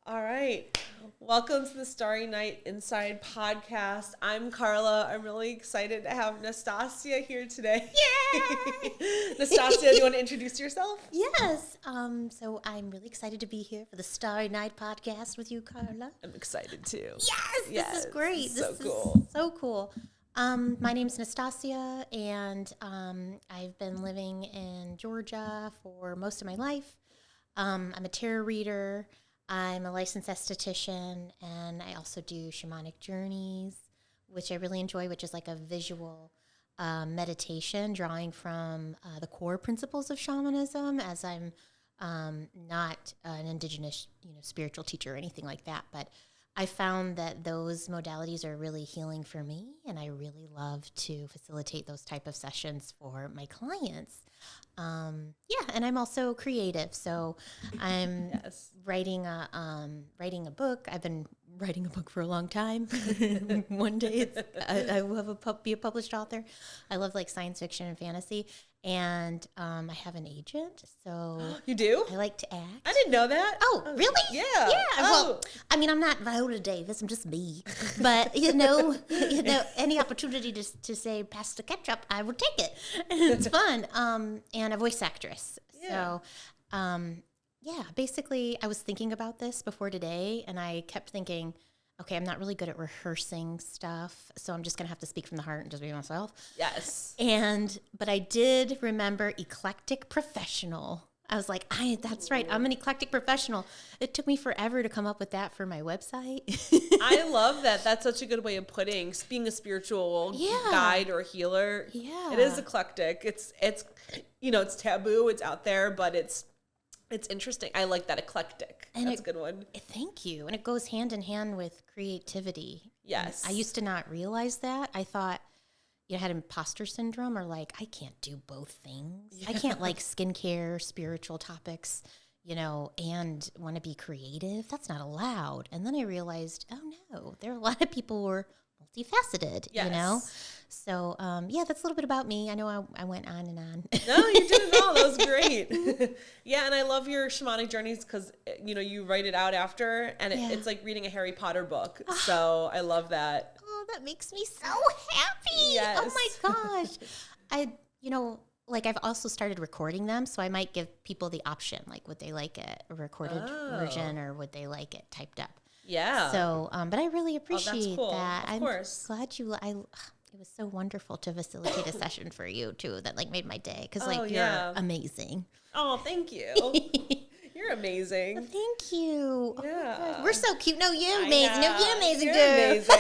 All right. Welcome to the Starry Night Inside podcast. I'm Carla. I'm really excited to have Nastassia here today. Yeah! Nastassia, do you want to introduce yourself? Yes. So I'm really excited to be here for the Starry Night podcast with you, Carla. I'm excited too. Yes, this is great. So This cool. is so cool. My name's Nastassia, and I've been living in Georgia for most of my life. I'm a tarot reader. I'm a licensed esthetician, and I also do shamanic journeys, which I really enjoy, which is like a visual meditation, drawing from the core principles of shamanism. As I'm not an indigenous, spiritual teacher or anything like that, but I found that those modalities are really healing for me, and I really love to facilitate those type of sessions for my clients. And I'm also creative, so I'm writing a book. I've been writing a book for a long time. One day I will be a published author. I love like science fiction and fantasy, and I have an agent. So You do? I like to act. I didn't know that. Oh, really? Yeah. Yeah. Oh. Well, I mean, I'm not Viola Davis. I'm just me. But any opportunity to say pass the ketchup, I would take it. It's fun. And a voice actress. Yeah. So, basically, I was thinking about this before today, and I kept thinking, okay, I'm not really good at rehearsing stuff, so I'm just gonna have to speak from the heart and just be myself. Yes. But I did remember eclectic professional. I was like, that's right. I'm an eclectic professional. It took me forever to come up with that for my website. I love that. That's such a good way of putting being a spiritual guide or healer. Yeah. It is eclectic. It's it's taboo. It's out there, but it's interesting. I like that eclectic. That's a good one. Thank you. And it goes hand in hand with creativity. Yes. And I used to not realize that. I thought I had imposter syndrome, or like, I can't do both things. Yeah. I can't like skincare, spiritual topics, and want to be creative. That's not allowed. And then I realized, oh no, there are a lot of people who are multifaceted, So, that's a little bit about me. I know I went on and on. No, you did it all. That was great. Yeah, and I love your shamanic journeys because, you write it out after, and it's like reading a Harry Potter book. So I love that. Oh, that makes me so happy. Yes. Oh, my gosh. I've also started recording them, so I might give people the option, like, would they like a recorded version, or would they like it typed up? Yeah. So, but I really appreciate that's cool. that. Of course. I'm glad it was so wonderful to facilitate a session for you too. That like made my day because you're amazing. Oh, thank you. You're amazing. Thank you. Yeah. Oh, we're so cute. No, you're amazing. No, you're amazing, You're amazing.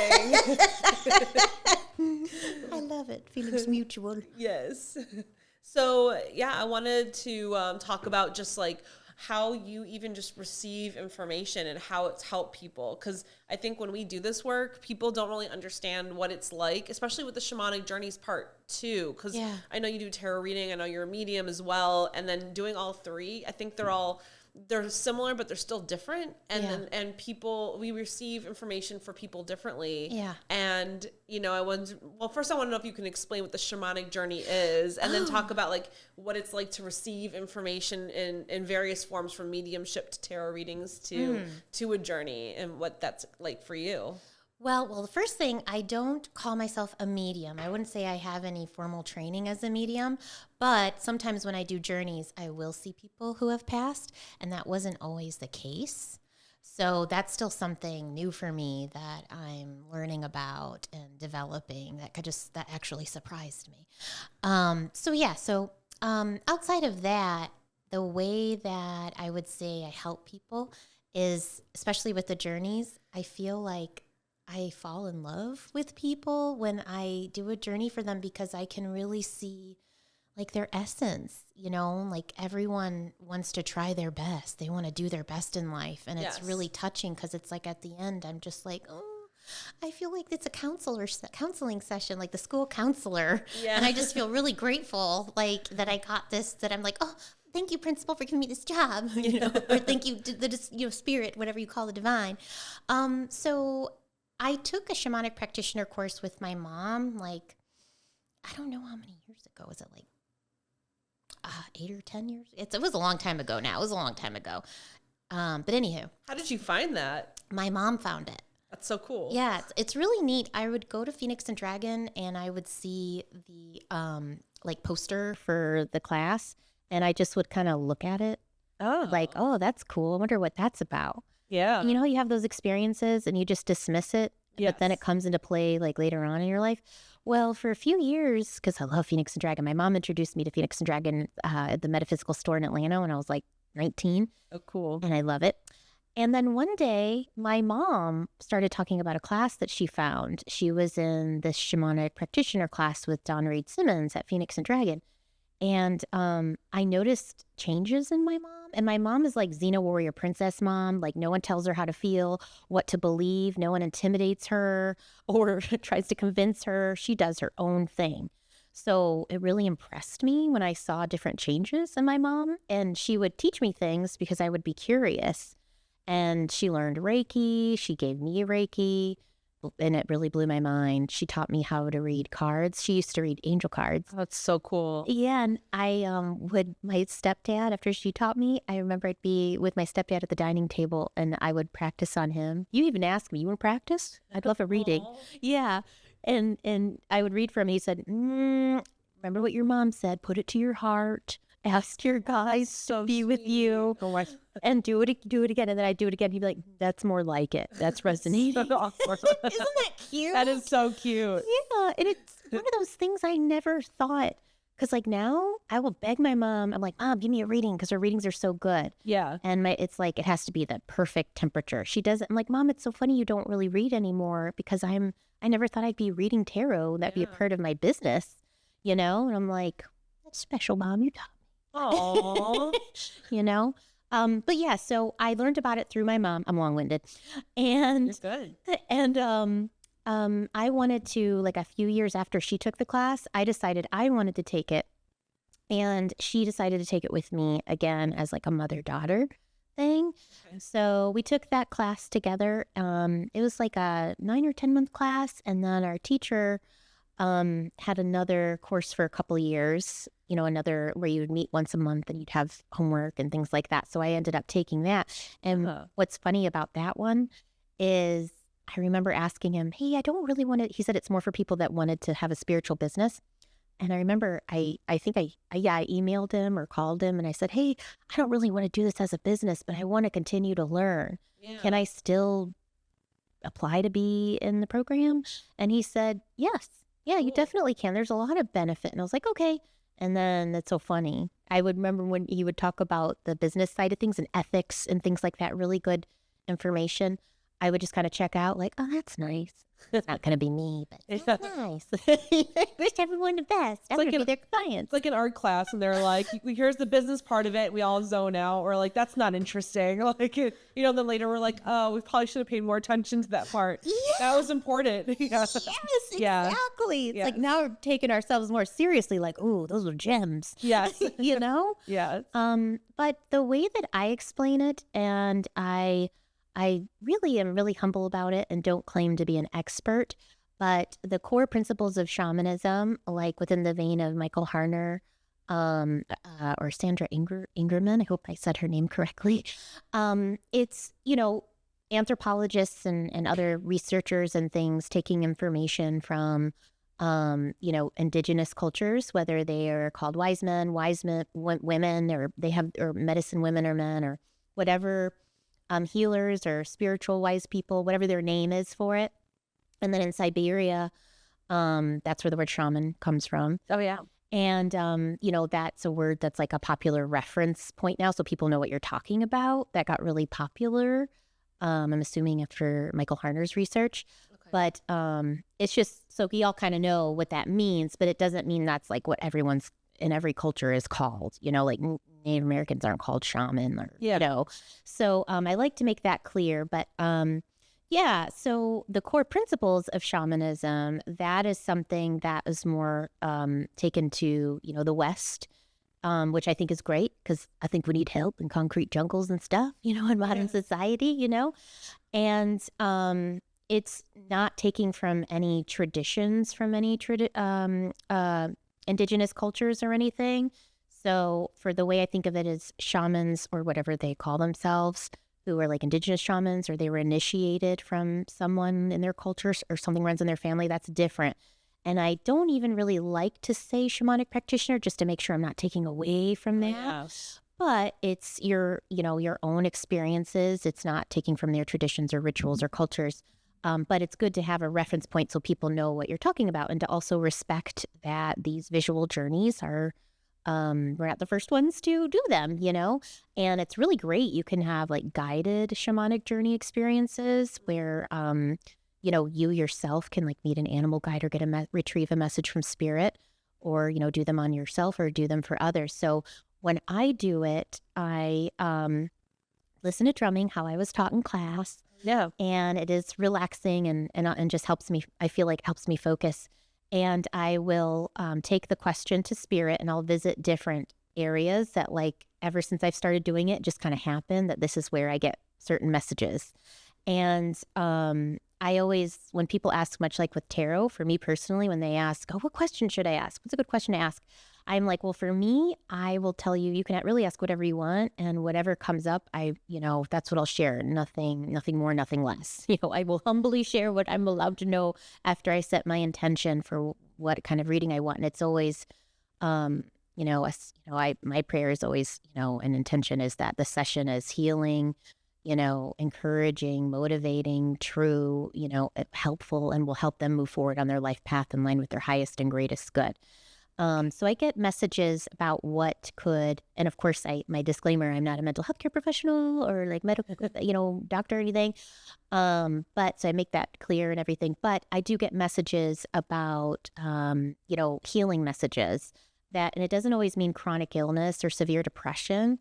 I love it. Feelings mutual. Yes. So, I wanted to talk about just like how you even just receive information and how it's helped people. Because I think when we do this work, people don't really understand what it's like, especially with the shamanic journeys part 2. Because I know you do tarot reading. I know you're a medium as well. And then doing all 3, I think they're similar, but they're still different. And we receive information for people differently. Yeah. And, first I want to know if you can explain what the shamanic journey is, and then talk about like what it's like to receive information in various forms, from mediumship to tarot readings to a journey, and what that's like for you. Well, the first thing, I don't call myself a medium. I wouldn't say I have any formal training as a medium, but sometimes when I do journeys, I will see people who have passed, and that wasn't always the case. So that's still something new for me that I'm learning about and developing that actually surprised me. Outside of that, the way that I would say I help people is, especially with the journeys, I feel like I fall in love with people when I do a journey for them, because I can really see like their essence, like everyone wants to try their best. They want to do their best in life. And it's really touching, because it's like at the end, I'm just like, oh, I feel like it's a counseling session, like the school counselor. Yeah. And I just feel really grateful, like that I got this, that I'm like, oh, thank you, principal, for giving me this job, or thank you to the spirit, whatever you call the divine. So I took a shamanic practitioner course with my mom, like, I don't know how many years ago. Was it like 8 or 10 years? It was a long time ago now. It was a long time ago. But anywho, How did you find that? my mom found it. That's so cool. Yeah, it's really neat. I would go to Phoenix and Dragon and I would see the like poster for the class, and I just would kind of look at it Oh, like, oh, that's cool. I wonder what that's about. yeah. You know, you have those experiences and you just dismiss it, but then it comes into play like later on in your life. Well, for a few years, because I love Phoenix and Dragon, my mom introduced me to Phoenix and Dragon at the metaphysical store in Atlanta when I was like 19, Oh, cool. and I love it. And then one day, my mom started talking about a class that she found. She was in this shamanic practitioner class with Don Reed Simmons at Phoenix and Dragon. And I noticed changes in my mom. And my mom is like Xena warrior princess mom. Like no one tells her how to feel, what to believe. No one intimidates her or tries to convince her. She does her own thing. So it really impressed me when I saw different changes in my mom. And she would teach me things because I would be curious. And she learned Reiki. She gave me Reiki. And it really blew my mind. She taught me how to read cards. She used to read angel cards. Oh, that's so cool. Yeah, and I would, my stepdad, after she taught me, I remember I'd be with my stepdad at the dining table and I would practice on him. You even asked me, you want to practice? I'd love a reading. Aw. Yeah. And I would read for him. He said, remember what your mom said, put it to your heart. Ask your guys to be with you Oh, my. and do it again. And then I'd do it again. He'd be like, that's more like it. That's resonating. Isn't that cute? That is so cute. Yeah, and it's one of those things I never thought. Because like now, I will beg my mom. I'm like, Mom, give me a reading because her readings are so good. Yeah. And it's like it has to be the perfect temperature. She doesn't. I'm like, Mom, it's so funny you don't really read anymore because I never thought I'd be reading tarot. That'd be a Yeah. part of my business, you know. And I'm like, that's special, Mom. You taught Oh. me, you know. But yeah, so I learned about it through my mom. I'm long-winded, and Good. I wanted to, like a few years after she took the class, I decided I wanted to take it. And she decided to take it with me again as like a mother-daughter thing. Okay. So we took that class together. It was like a 9 or 10 month class. And then our teacher had another course for a couple of years, you know, another where you would meet once a month and you'd have homework and things like that. So I ended up taking that. And what's funny about that one is I remember asking him, hey, I don't really want to, he said it's more for people that wanted to have a spiritual business. And I remember I think I emailed him or called him and I said, hey, I don't really want to do this as a business, but I want to continue to learn. Yeah. Can I still apply to be in the program? And he said, yes. Yeah, you Cool. definitely can. There's a lot of benefit. And I was like, okay. And then it's so funny. I would remember when he would talk about the business side of things and ethics and things like that, really good information. I would just kind of check out like, oh, that's nice. It's not going to be me, but It's that's nice. Wish everyone the best. I like want to be an- their clients. It's like an art class, and they're like, "Here's the business part of it." We all zone out, or like, "That's not interesting." Like, you know. Then later, we're like, "Oh, we probably should have paid more attention to that part. That was important." Yeah. Yes, Yeah. exactly. It's like Yes. now we're taking ourselves more seriously, like, ooh, those are gems. Yes. You know? Yes. But the way that I explain it, and I really am really humble about it and don't claim to be an expert, but the core principles of shamanism, like within the vein of Michael Harner, or Sandra Ingerman, I hope I said her name correctly. It's, you know, anthropologists and other researchers and things taking information from, you know, indigenous cultures, whether they are called wise men, women, or they have, or medicine women or men, or whatever, healers or spiritual wise people, whatever their name is for it. And then in Siberia, that's where the word shaman comes from. Oh yeah. And, you know, that's a word that's like a popular reference point now. So people know what you're talking about. That got really popular. I'm assuming after Michael Harner's research. Okay. But it's just, so we all kind of know what that means, but it doesn't mean that's like what everyone's in every culture is called. You know, like Native Americans aren't called shaman or, Yeah. you know. So I like to make that clear. But yeah, so the core principles of shamanism, that is something that is more taken to, you know, the West, which I think is great because I think we need help in concrete jungles and stuff, you know, in modern society, you know. And it's not taking from any traditions from any indigenous cultures or anything. So for the way I think of it is shamans or whatever they call themselves, who are like indigenous shamans or they were initiated from someone in their cultures or something runs in their family, that's different. And I don't even really like to say shamanic practitioner just to make sure I'm not taking away from that. Yeah. But it's your, your own experiences. It's not taking from their traditions or rituals or cultures. But it's good to have a reference point so people know what you're talking about and to also respect that these visual journeys are, we're not the first ones to do them, and it's really great. You can have like guided shamanic journey experiences where, you yourself can like meet an animal guide or get retrieve a message from spirit or, do them on yourself or do them for others. So when I do it, I listen to drumming, how I was taught in class. Yeah. And it is relaxing and just helps me, I feel like helps me focus. And I will take the question to spirit and I'll visit different areas that like ever since I've started doing it, just kind of happened that this is where I get certain messages. And I always, when people ask, much like with tarot, for me personally, when they ask, oh, what question should I ask? What's a good question to ask? I'm like, well, for me, I will tell you, you can really ask whatever you want, and whatever comes up, that's what I'll share. Nothing more, nothing less. I will humbly share what I'm allowed to know after I set my intention for what kind of reading I want. And it's always, my prayer is always, an intention is that the session is healing, encouraging, motivating, true, helpful, and will help them move forward on their life path in line with their highest and greatest good. So I get messages about what could, and of course, my disclaimer, I'm not a mental health care professional or like medical, doctor or anything. But so I make that clear and everything. But I do get messages about, healing messages and it doesn't always mean chronic illness or severe depression.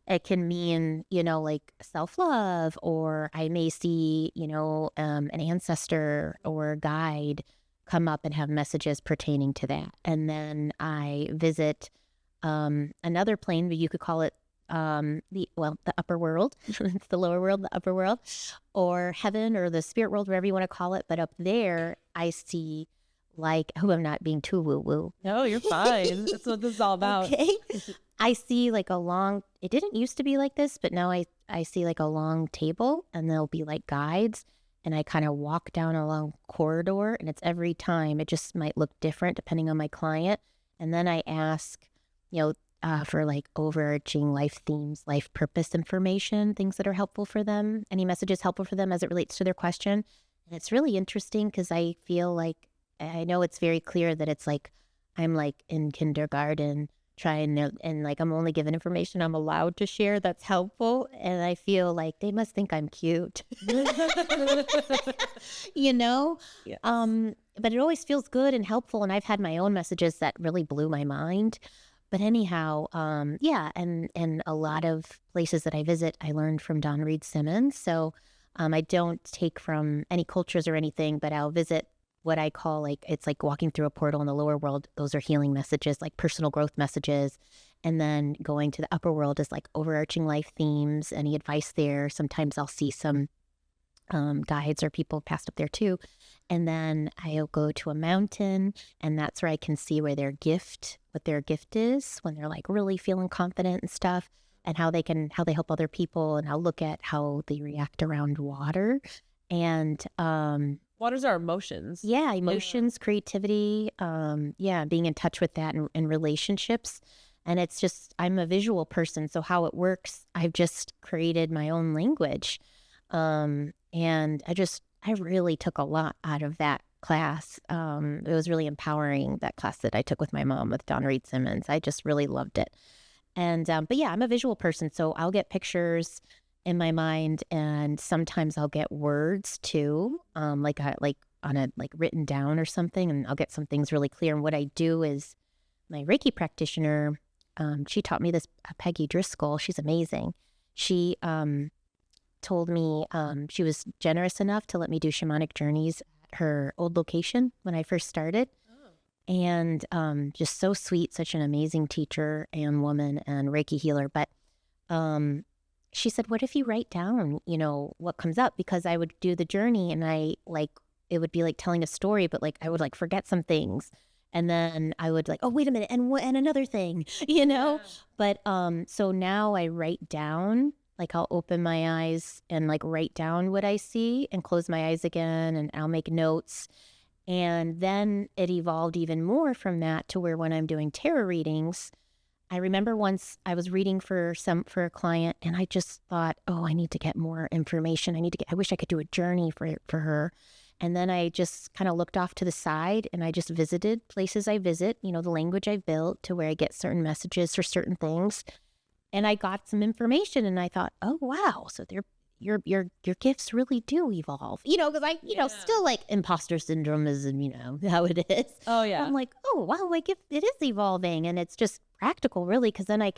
It can mean, like self-love, or I may see, an ancestor or a guide come up and have messages pertaining to that. And then I visit another plane, but you could call it the upper world. It's the lower world, the upper world, or heaven or the spirit world, whatever you want to call it. But up there, I see I'm not being too woo-woo. No, you're fine. That's what this is all about. Okay. I see like it didn't used to be like this, but now I see like a long table and there'll be like guides. And I kind of walk down a long corridor, and it's every time. It just might look different depending on my client. And then I ask, for like overarching life themes, life purpose information, things that are helpful for them, any messages helpful for them as it relates to their question. And it's really interesting because I feel like, I know it's very clear that it's like, I'm like in kindergarten trying to, and like I'm only given information I'm allowed to share that's helpful, and I feel like they must think I'm cute. Yes. But it always feels good and helpful, and I've had my own messages that really blew my mind. But anyhow, and a lot of places that I visit, I learned from Don Reed Simmons. So I don't take from any cultures or anything, but I'll visit what I call it's like walking through a portal in the lower world. Those are healing messages, like personal growth messages. And then going to the upper world is like overarching life themes, any advice there. Sometimes I'll see some guides or people passed up there too. And then I'll go to a mountain, and that's where I can see what their gift is when they're like really feeling confident and stuff, and how they help other people. And I'll look at how they react around water. And Waters are emotions. yeah, emotions, creativity, being in touch with that and relationships. And it's just, I'm a visual person, so how it works, I've just created my own language. And I really took a lot out of that class. It was really empowering, that class that I took with my mom with Don Reed Simmons. I just really loved it. And, but yeah, I'm a visual person, so I'll get pictures in my mind, and sometimes I'll get words too, like written down or something, and I'll get some things really clear. And what I do is, my Reiki practitioner, she taught me this, Peggy Driscoll. She's amazing. She told me she was generous enough to let me do shamanic journeys at her old location when I first started. And just so sweet, such an amazing teacher and woman and Reiki healer. But she said, what if you write down, what comes up? Because I would do the journey and it would be like telling a story, but like I would like forget some things. And then I would like, oh, wait a minute. And another thing, you know? Yeah. But so now I write down, like I'll open my eyes and like write down what I see and close my eyes again and I'll make notes. And then it evolved even more from that to where when I'm doing tarot readings, I remember once I was reading for a client and I just thought, oh, I need to get more information. I wish I could do a journey for her. And then I just kind of looked off to the side and I just visited places I visit, you know, the language I built to where I get certain messages for certain things. And I got some information and I thought, oh, wow. So your gifts really do evolve, you know, because still like imposter syndrome is, you know, how it is. Oh yeah. I'm like, oh, wow, my gift, it is evolving and it's just practical really because then I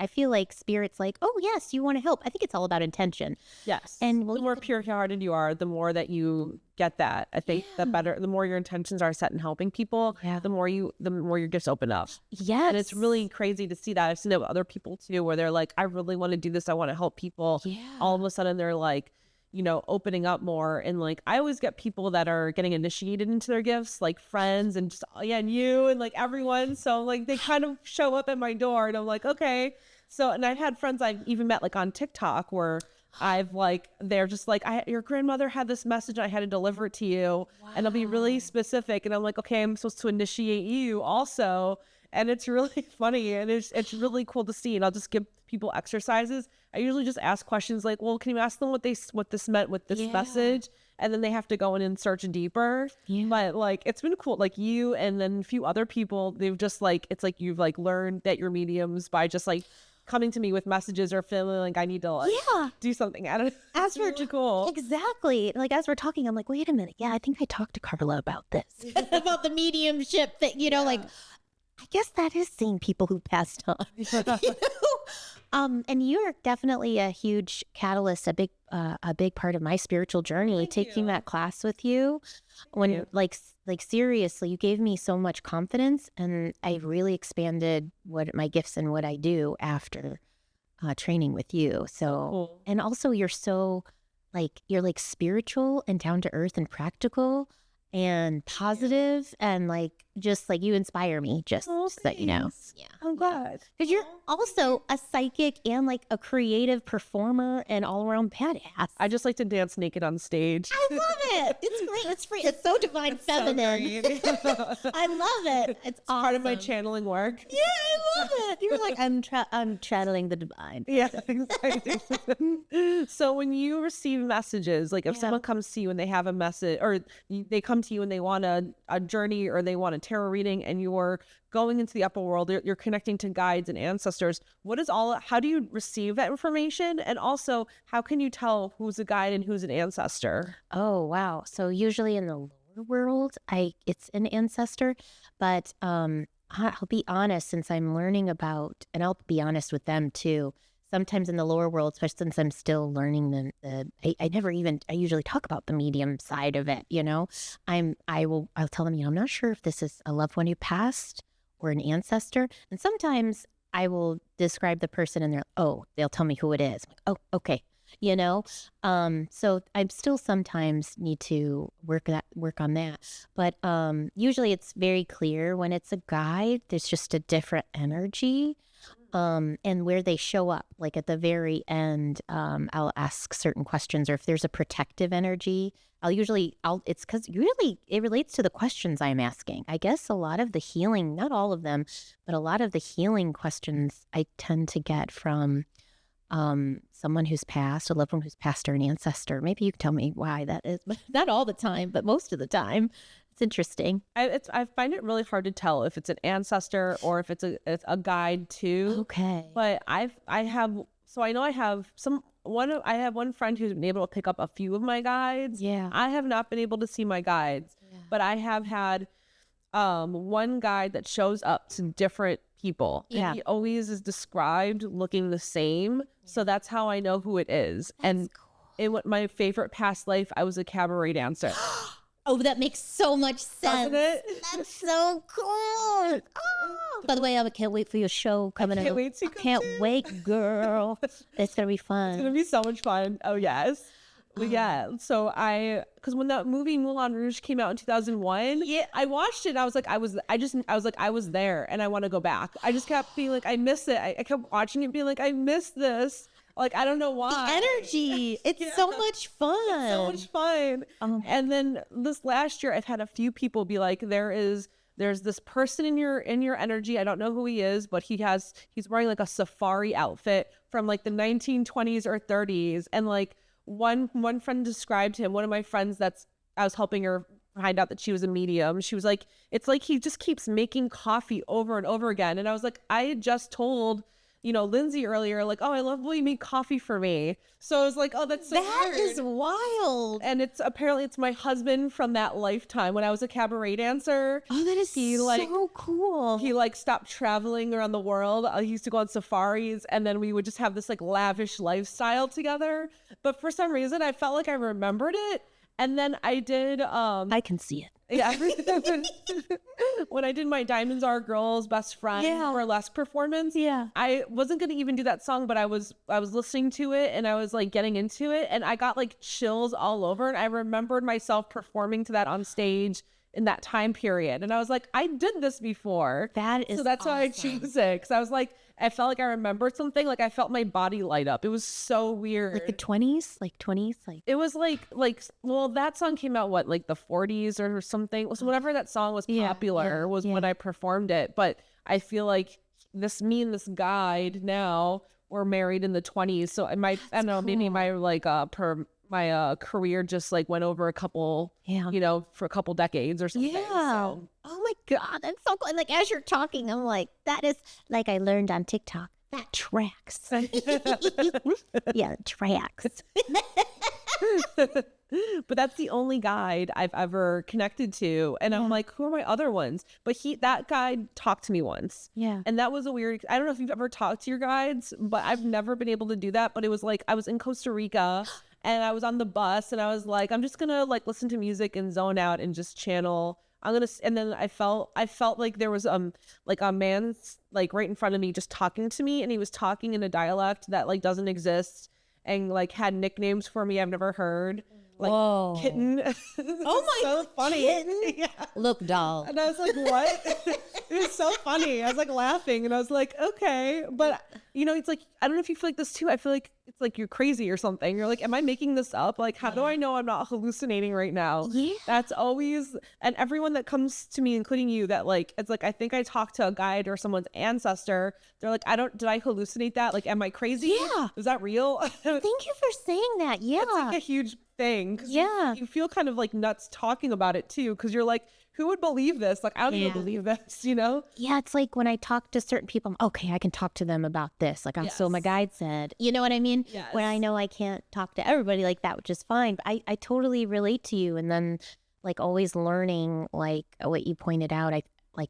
feel like spirit's like, oh, yes, you want to help. I think it's all about intention. Yes. And the more pure-hearted you are, the more that you get that. I think the better, the more your intentions are set in helping people, the more your gifts open up. Yes. And it's really crazy to see that. I've seen it with other people too, where they're like, I really want to do this. I want to help people. Yeah. All of a sudden they're like, you know, opening up more. And like, I always get people that are getting initiated into their gifts, like friends and just, and you and like everyone. So like they kind of show up at my door and I'm like, okay. So, and I've had friends I've even met like on TikTok where I've like, they're just like, your grandmother had this message and I had to deliver it to you. Wow. And I'll be really specific. And I'm like, okay, I'm supposed to initiate you also. And it's really funny and it's really cool to see. And I'll just give people exercises. I usually just ask questions like, well, can you ask them what this meant with this message? And then they have to go in and search deeper. Yeah. But like, it's been cool. Like you and then a few other people, they've just like, it's like you've like learned that you're mediums by just like coming to me with messages or feeling like I need to like do something. I don't know. It's really cool. Exactly. Like as we're talking, I'm like, wait a minute. Yeah, I think I talked to Carla about this. About the mediumship thing, you know, like I guess that is seeing people who passed on. You know? And you're definitely a huge catalyst, a big part of my spiritual journey. Taking that class with you, when like seriously, you gave me so much confidence, and I really expanded what my gifts and what I do after training with you. So, and also you're so you're spiritual and down to earth and practical and positive and like just like you inspire me just so that you know. Yeah, I'm glad because you're also a psychic and like a creative performer and all around badass. I just like to dance naked on stage. I love it. It's great. It's free. It's so divine feminine. So I love it. It's awesome. Part of my channeling work. Yeah, I love it. You're like I'm channeling the divine. Yeah, exactly. So when you receive messages, like if someone comes to you and they have a message, or they come to you and they want a journey or they want a tarot reading, and you're going into the upper world, you're connecting to guides and ancestors. How do you receive that information? And also, how can you tell who's a guide and who's an ancestor? Oh, wow. So usually in the lower world, it's an ancestor, but I'll be honest, since I'm learning about, and I'll be honest with them too, sometimes in the lower world, especially since I'm still learning I usually talk about the medium side of it, you know. I'll tell them, you know, I'm not sure if this is a loved one who passed or an ancestor. And sometimes I will describe the person and they'll tell me who it is. I'm like, oh, okay. You know, so I still sometimes need to work on that. But usually it's very clear when it's a guide, there's just a different energy. And where they show up, like at the very end, I'll ask certain questions, or if there's a protective energy, it's because really it relates to the questions I'm asking. I guess a lot of the healing, not all of them, but a lot of the healing questions I tend to get from someone who's passed, a loved one who's passed, or an ancestor. Maybe you can tell me why that is, but not all the time, but most of the time. It's interesting. I find it really hard to tell if it's an ancestor or if it's a guide too. Okay. But I have one friend who's been able to pick up a few of my guides. Yeah. I have not been able to see my guides, but I have had one guide that shows up to different people. Yeah. And he always is described looking the same. So that's how I know who it is. That's cool. In my favorite past life, I was a cabaret dancer. Oh, that makes so much sense. Doesn't it? That's so cool. Oh. By the way, I can't wait for your show coming up. I can't wait, girl. It's going to be fun. It's going to be so much fun. Oh, yes. Yeah. So because when that movie Moulin Rouge came out in 2001, Yeah. I watched it. And I was like, I was there, and I want to go back. I just kept being like, I miss it. I kept watching it, being like, I miss this. Like, I don't know why. Energy. It's so much fun. So much fun. And then this last year, I've had a few people be like, there's this person in your energy. I don't know who he is, but he's wearing like a safari outfit from like the 1920s or 30s. And like one friend described him, one of my friends I was helping her find out that she was a medium. She was like, it's like he just keeps making coffee over and over again. And I was like, I had just told Lindsay earlier, like, oh, I love when you make coffee for me. So I was like, oh, that's so That weird. is wild. And it's my husband from that lifetime when I was a cabaret dancer. Oh, that is so cool. He like stopped traveling around the world. He used to go on safaris, and then we would just have this like lavish lifestyle together. But for some reason, I felt like I remembered it. And then I did I can see it. yeah. When I did my Diamonds Are Girls Best Friend burlesque performance, I wasn't gonna even do that song, but I was listening to it and I was like getting into it, and I got like chills all over, and I remembered myself performing to that on stage in that time period, and I was like, I did this before. That is so that's why I chose it, because I was like, I felt like I remembered something, like I felt my body light up. It was so weird. Like the 20s, like it was like well, that song came out like the 40s or something. So whenever that song was popular was when I performed it. But I feel like me and this guide now were married in the 20s. So I don't know, maybe my like my career just like went over a couple, for a couple decades or something. Yeah. So. Oh my God, that's so cool. And like as you're talking, I'm like, that is like I learned on TikTok. That tracks. Yeah, it tracks. But that's the only guide I've ever connected to. And I'm like, who are my other ones? But that guide talked to me once. Yeah. And that was I don't know if you've ever talked to your guides, but I've never been able to do that. But it was like, I was in Costa Rica and I was on the bus and I was like, I'm just gonna like listen to music and zone out and just channel. And then I felt like there was like a man like right in front of me just talking to me, and he was talking in a dialect that like doesn't exist, and like had nicknames for me I've never heard. Like Whoa. Kitten. Oh my so funny. Kitten? Yeah. Look, doll. And I was like, what? It was so funny. I was like laughing, and I was like, okay. But it's like, I don't know if you feel like this too. I feel like it's like you're crazy or something. You're like, am I making this up? Like, how do I know I'm not hallucinating right now? Yeah. That's always, and everyone that comes to me, including you, that like, it's like, I think I talked to a guide or someone's ancestor. They're like, did I hallucinate that? Like, am I crazy? Yeah. Is that real? Thank you for saying that. Yeah. It's like a huge thing. Yeah. You feel kind of like nuts talking about it too, because you're like, who would believe this? Like, I don't even believe this, Yeah, it's like when I talk to certain people, I'm okay, I can talk to them about this. Like, so my guide said, you know what I mean? Yes. When I know I can't talk to everybody like that, which is fine. But I totally relate to you. And then like always learning like what you pointed out,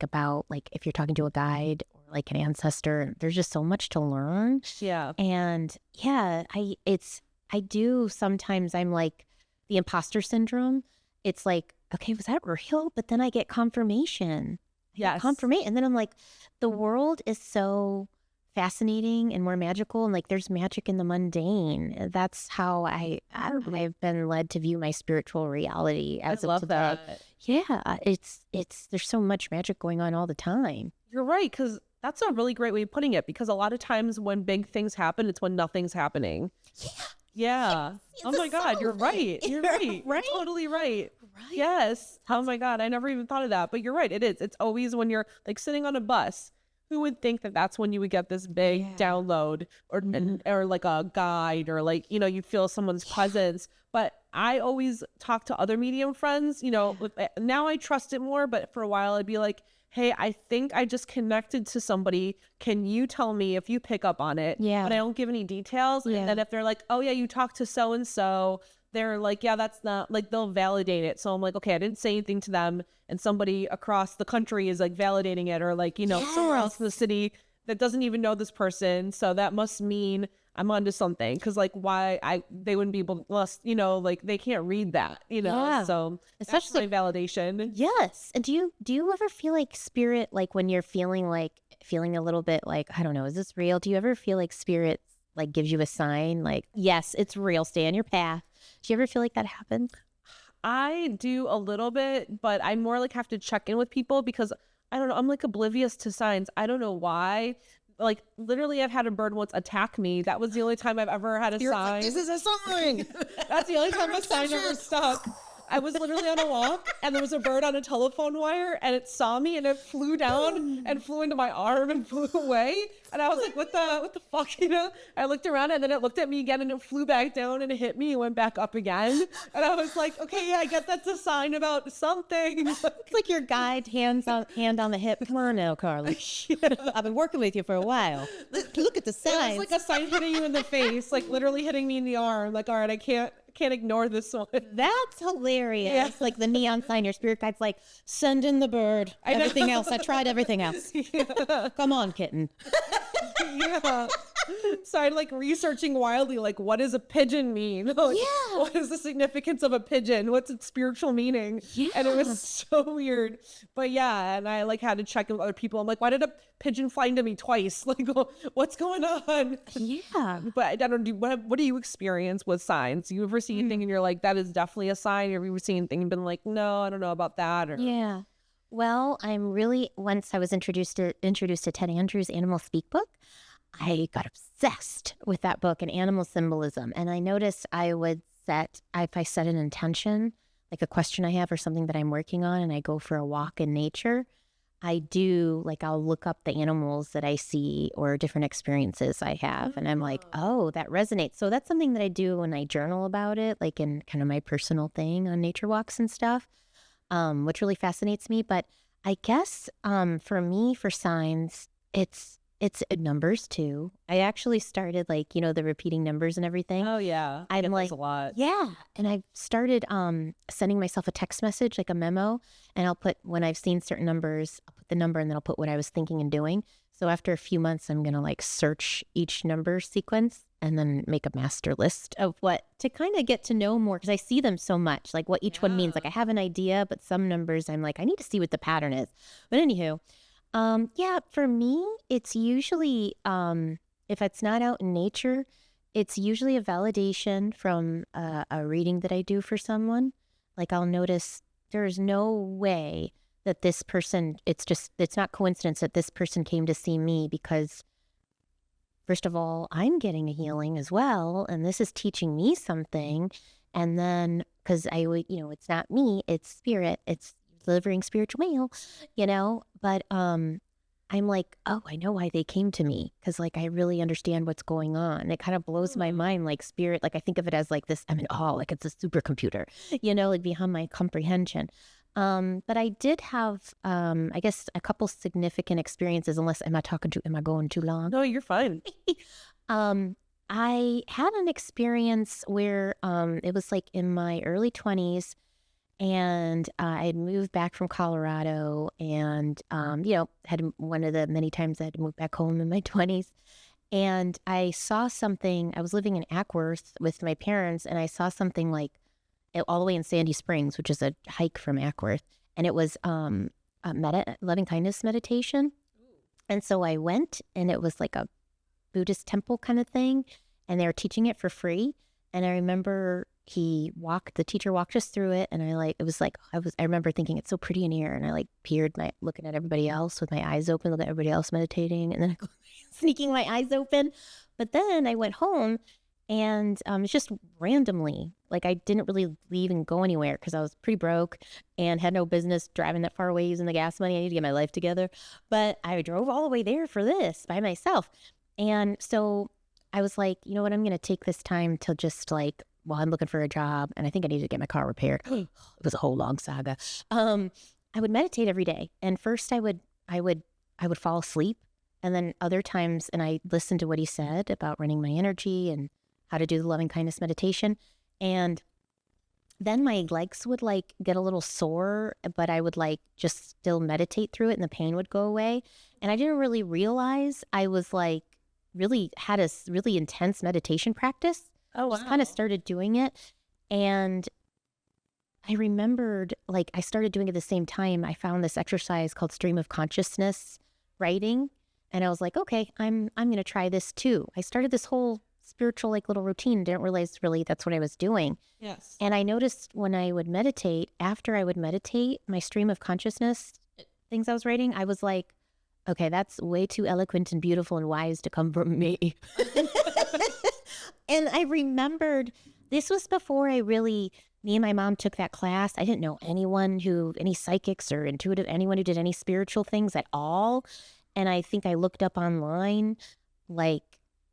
about like if you're talking to a guide or like an ancestor, there's just so much to learn. Yeah. And I do sometimes, I'm like the imposter syndrome. It's like, okay, was that real? But then I get confirmation. Confirmation. And then I'm like, the world is so fascinating and more magical. And like, there's magic in the mundane. That's how I've been led to view my spiritual reality. I love that. Yeah. There's so much magic going on all the time. You're right. Because that's a really great way of putting it. Because a lot of times when big things happen, it's when nothing's happening. Yeah. Yeah. Oh my God, you're right. You're right. Right? You're totally right. Right. Yes. Oh my God, I never even thought of that. But you're right. It is. It's always when you're like sitting on a bus. Who would think that that's when you would get this big download or like a guide or like, you feel someone's presence. But I always talk to other medium friends, now I trust it more. But for a while I'd be like, hey, I think I just connected to somebody. Can you tell me if you pick up on it? Yeah. But I don't give any details. Yeah. And then if they're like, oh yeah, you talked to so-and-so, they're like, yeah, that's not, like, they'll validate it. So I'm like, okay, I didn't say anything to them. And somebody across the country is like validating it, or like, somewhere else in the city that doesn't even know this person. So that must mean I'm onto something. Cause like they wouldn't be able to, like they can't read that, so especially validation. Yes. And do you ever feel like spirit, like when you're feeling a little bit like, I don't know, is this real? Do you ever feel like spirit like gives you a sign like, yes, it's real, stay on your path? Do you ever feel like that happens? I do a little bit, but I more like have to check in with people because I don't know, I'm like oblivious to signs. I don't know why. Like literally I've had a bird once attack me. That was the only time I've ever had a sign. This is a sign. That's the only time a sign ever stuck. I was literally on a walk and there was a bird on a telephone wire and it saw me and it flew down and flew into my arm and flew away. And I was like, what the fuck, you know? I looked around and then it looked at me again and it flew back down and it hit me and went back up again. And I was like, okay, yeah, I guess that's a sign about something. It's like your guide, hand on the hip. Come on now, Carly. I've been working with you for a while. Look at the signs. It was like a sign hitting you in the face, like literally hitting me in the arm. Like, all right, I can't ignore this one. That's hilarious. Yeah. Like the neon sign, your spirit guide's like, send in the bird. Everything else. I tried everything else. Yeah. Come on, kitten. Yeah. So I'm like researching wildly, like, what does a pigeon mean? Like, Yeah. what is the significance of a pigeon? What's its spiritual meaning? Yeah. And it was so weird. But yeah, and I like had to check with other people. I'm like, why did a pigeon fly into me twice? Like, what's going on? Yeah. But I don't do what do you experience with signs? You ever see anything and you're like, that is definitely a sign? Or have you ever seen anything and been like, no, I don't know about that? Or Yeah. Well, once I was introduced to Ted Andrews' Animal Speak book, I got obsessed with that book and animal symbolism. And I noticed if I set an intention, like a question I have or something that I'm working on, and I go for a walk in nature, I'll look up the animals that I see or different experiences I have. And I'm like, oh, that resonates. So that's something that I do when I journal about it, like in kind of my personal thing on nature walks and stuff, which really fascinates me. But I guess for me, for signs, it's numbers too. I actually started the repeating numbers and everything. oh yeah, I I'm get like, those a lot. yeah. And I've started sending myself a text message, like a memo, and I'll put, when I've seen certain numbers, I'll put the number and then I'll put what I was thinking and doing. So after a few months, I'm going to search each number sequence and then make a master list of to kind of get to know more, because I see them so much, like what each one means. Like I have an idea, but some numbers I'm like, I need to see what the pattern is. But anywho, yeah, for me, it's usually, if it's not out in nature, it's usually a validation from a reading that I do for someone. Like I'll notice there's no way that this person, it's not coincidence that this person came to see me, because first of all, I'm getting a healing as well. And this is teaching me something. And then, because it's not me, it's spirit, it's delivering spiritual mail, but I'm like, oh, I know why they came to me, because I really understand what's going on. It kind of blows my mind, like spirit, like I think of it as like this, I'm in awe, like it's a supercomputer, like beyond my comprehension. But I did have, I guess, a couple significant experiences, unless am I going too long? No, you're fine. I had an experience where it was like in my early 20s, and I had moved back from Colorado, and had one of the many times I had to move back home in my 20s. And I saw something. I was living in Ackworth with my parents, and I saw something all the way in Sandy Springs, which is a hike from Ackworth, and it was a loving kindness meditation. And so I went, and it was like a Buddhist temple kind of thing, and they were teaching it for free. And I remember the teacher walked us through it, and I remember thinking it's so pretty in here, and I peered, looking at everybody else with my eyes open, looking at everybody else meditating, and then I go sneaking my eyes open. But then I went home, and it's just randomly, I didn't really leave and go anywhere because I was pretty broke and had no business driving that far away using the gas money. I need to get my life together. But I drove all the way there for this by myself. And so I was like, you know what, I'm going to take this time to just while I'm looking for a job, and I think I need to get my car repaired. It was a whole long saga. I would meditate every day. And first I would fall asleep. And then other times, and I listened to what he said about running my energy and how to do the loving kindness meditation. And then my legs would get a little sore, but I would just still meditate through it, and the pain would go away. And I didn't really realize I was really had a really intense meditation practice. Oh, wow. Just kind of started doing it. And I remembered I started doing it at the same time. I found this exercise called stream of consciousness writing. And I was like, okay, I'm going to try this too. I started this whole spiritual like little routine. Didn't realize really that's what I was doing. Yes. And I noticed when I would meditate, after I would meditate, my stream of consciousness things I was writing, I was like, okay, that's way too eloquent and beautiful and wise to come from me. And I remembered this was before me and my mom took that class. I didn't know any psychics or intuitive, anyone who did any spiritual things at all. And I think I looked up online, like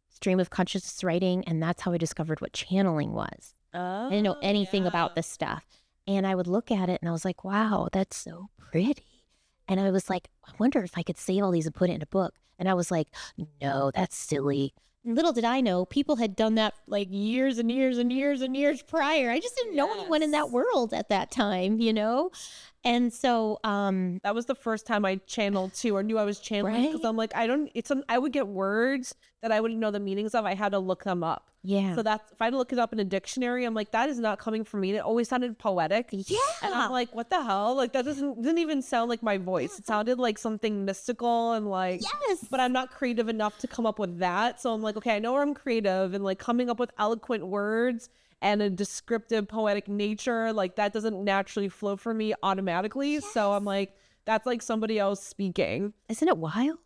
stream of consciousness writing, and that's how I discovered what channeling was. Oh, I didn't know anything about this stuff. And I would look at it and I was like, wow, that's so pretty. And I was like, I wonder if I could save all these and put it in a book. And I was like, no, that's silly. And little did I know, people had done that like years and years and years and years prior. I just didn't know anyone in that world at that time, you know? And so, that was the first time I channeled too, or knew I was channeling, because I'm like, I would get words that I wouldn't know the meanings of. I had to look them up. Yeah. So that's, if I had to look it up in a dictionary, I'm like, that is not coming from me. And it always sounded poetic. Yeah. And I'm like, what the hell? Like, that didn't even sound like my voice. It sounded like something mystical and like, Yes. but I'm not creative enough to come up with that. So I'm like, okay, I know I'm creative, and like coming up with eloquent words and a descriptive poetic nature, like that doesn't naturally flow for me automatically. So I'm like, that's like somebody else speaking. Isn't it wild?